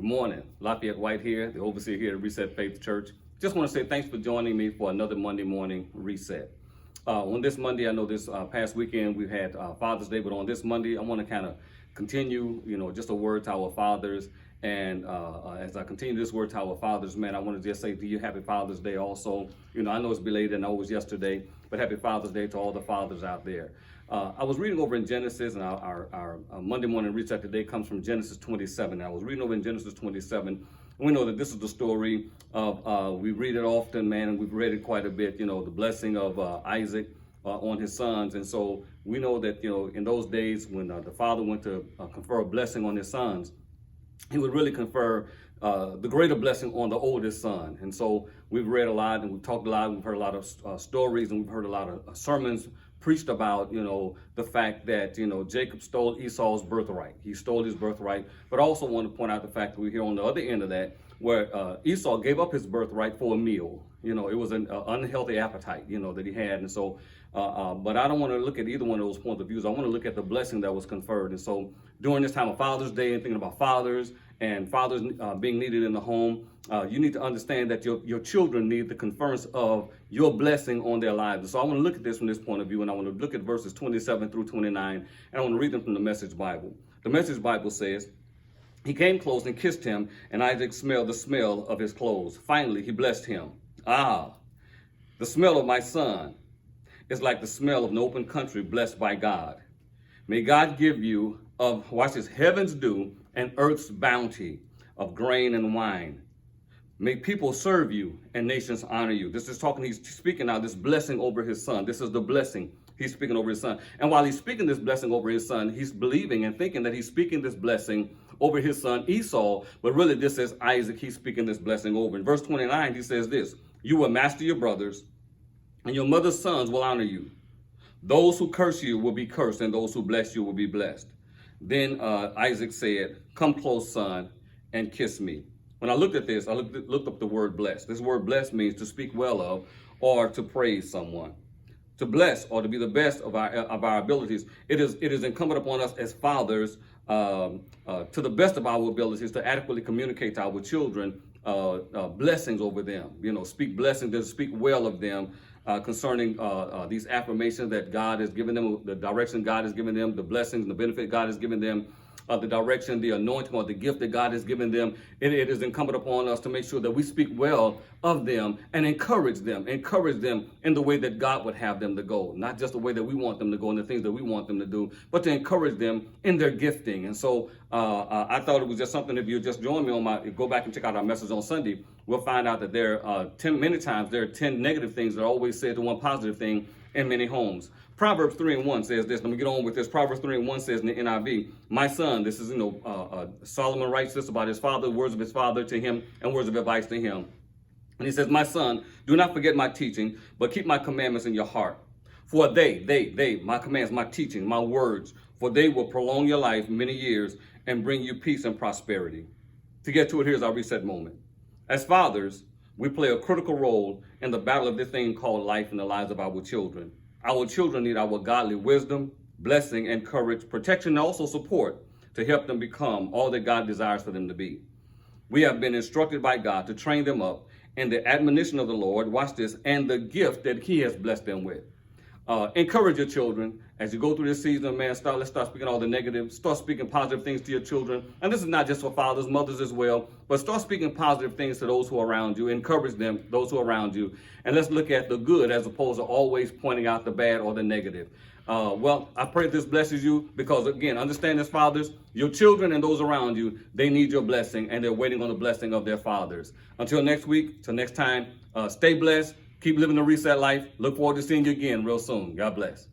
Good morning. Lafayette White here, the overseer here at Reset Faith Church. Just want to say thanks for joining me for another Monday morning reset. On this Monday, I know this past weekend we had Father's Day, but on this Monday, I want to kind of continue, just a word to our fathers. And as I continue this word to our fathers, man, I want to just say to you, happy Father's Day also. I know it's belated and I know it was yesterday, but happy Father's Day to all the fathers out there. I was reading over in Genesis, and our Monday morning reset today comes from Genesis 27. I was reading over in Genesis 27, and we know that this is the story of, we read it often, man, and we've read it quite a bit, the blessing of Isaac on his sons. And so we know that, in those days when the father went to confer a blessing on his sons, he would really confer the greater blessing on the oldest son. And so we've read a lot and we've talked a lot, we've heard a lot of stories, and we've heard a lot of sermons preached about, the fact that, Jacob stole Esau's birthright. He stole his birthright, but I also want to point out the fact that we're here on the other end of that, where Esau gave up his birthright for a meal. It was an unhealthy appetite, that he had. And so, but I don't want to look at either one of those points of views. I want to look at the blessing that was conferred. And so during this time of Father's Day and thinking about fathers and fathers being needed in the home, you need to understand that your children need the conference of your blessing on their lives. And so I want to look at this from this point of view, and I want to look at verses 27 through 29, and I want to read them from the Message Bible. The Message Bible says, "He came close and kissed him, and Isaac smelled the smell of his clothes. Finally, he blessed him. Ah, the smell of my son is like the smell of an open country blessed by God. May God give you of, watch this, heaven's dew and earth's bounty of grain and wine. May people serve you and nations honor you." This is talking, he's speaking now this blessing over his son. This is the blessing he's speaking over his son. And while he's speaking this blessing over his son, he's believing and thinking that he's speaking this blessing over his son Esau, but really this is Isaac he's speaking this blessing over. In verse 29, he says this, "You will master your brothers, and your mother's sons will honor you. Those who curse you will be cursed, and those who bless you will be blessed." Then Isaac said, "Come close, son, and kiss me." When I looked at this, I looked up the word blessed. This word blessed means to speak well of or to praise someone. To bless or to be the best of our abilities. It is incumbent upon us as fathers to the best of our abilities to adequately communicate to our children blessings over them. Speak blessings, to speak well of them concerning these affirmations that God has given them, the direction God has given them, the blessings and the benefit God has given them, the direction, the anointing, or the gift that God has given them. It is incumbent upon us to make sure that we speak well of them and encourage them in the way that God would have them to go. Not just the way that we want them to go and the things that we want them to do, but to encourage them in their gifting. And so I thought it was just something, if you just join me on go back and check out our message on Sunday, we'll find out that many times there are 10 negative things that are always said to one positive thing in many homes. Proverbs 3:1 says this. Let me get on with this. Proverbs 3:1 says in the NIV, "My son," this is, Solomon writes this about his father, words of his father to him and words of advice to him. And he says, "My son, do not forget my teaching, but keep my commandments in your heart. For they, my commands, my teaching, my words, for they will prolong your life many years and bring you peace and prosperity." To get to it, here's our reset moment. As fathers, we play a critical role in the battle of this thing called life in the lives of our children. Our children need our godly wisdom, blessing, and courage, protection, and also support to help them become all that God desires for them to be. We have been instructed by God to train them up in the admonition of the Lord, watch this, and the gift that he has blessed them with. Encourage your children as you go through this season, man. Let's start speaking all the negative. Start speaking positive things to your children. And this is not just for fathers, mothers as well, but start speaking positive things to those who are around you. Encourage them, those who are around you. And let's look at the good as opposed to always pointing out the bad or the negative. Well, I pray this blesses you because, again, understand as fathers, your children and those around you, they need your blessing and they're waiting on the blessing of their fathers. Until next week, till next time, stay blessed. Keep living the reset life. Look forward to seeing you again real soon. God bless.